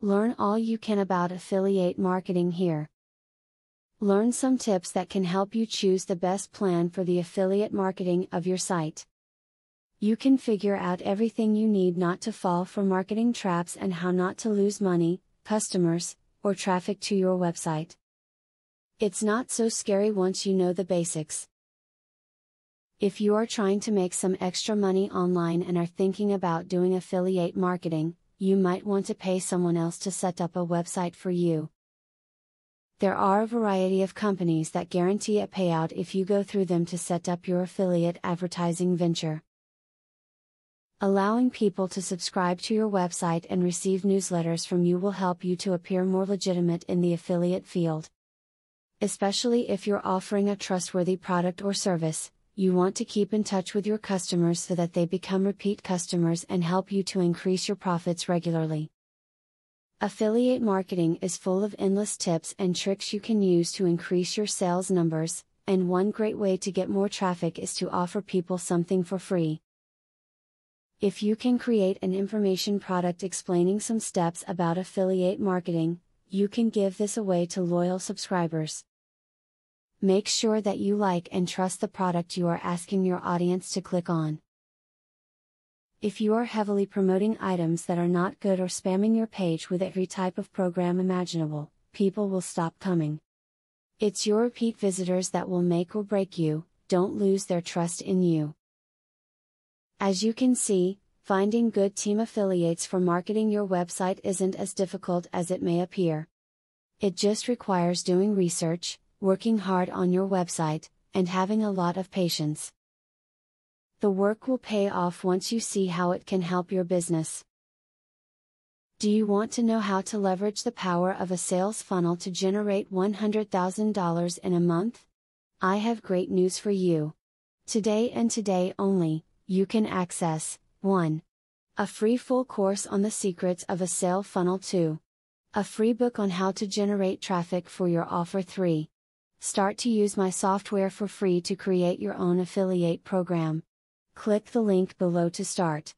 Learn all you can about affiliate marketing here. Learn some tips that can help you choose the best plan for the affiliate marketing of your site. You can figure out everything you need not to fall for marketing traps and how not to lose money, customers, or traffic to your website. It's not so scary once you know the basics. If you are trying to make some extra money online and are thinking about doing affiliate marketing, you might want to pay someone else to set up a website for you. There are a variety of companies that guarantee a payout if you go through them to set up your affiliate advertising venture. Allowing people to subscribe to your website and receive newsletters from you will help you to appear more legitimate in the affiliate field. Especially if you're offering a trustworthy product or service, you want to keep in touch with your customers so that they become repeat customers and help you to increase your profits regularly. Affiliate marketing is full of endless tips and tricks you can use to increase your sales numbers, and one great way to get more traffic is to offer people something for free. If you can create an information product explaining some steps about affiliate marketing, you can give this away to loyal subscribers. Make sure that you like and trust the product you are asking your audience to click on. If you are heavily promoting items that are not good or spamming your page with every type of program imaginable, people will stop coming. It's your repeat visitors that will make or break you. Don't lose their trust in you. As you can see, finding good team affiliates for marketing your website isn't as difficult as it may appear. It just requires doing research, working hard on your website, and having a lot of patience. The work will pay off once you see how it can help your business. Do you want to know how to leverage the power of a sales funnel to generate $100,000 in a month? I have great news for you. Today and today only, you can access 1. A free full course on the secrets of a sale funnel. 2. A free book on how to generate traffic for your offer. 3. Start to use my software for free to create your own affiliate program. Click the link below to start.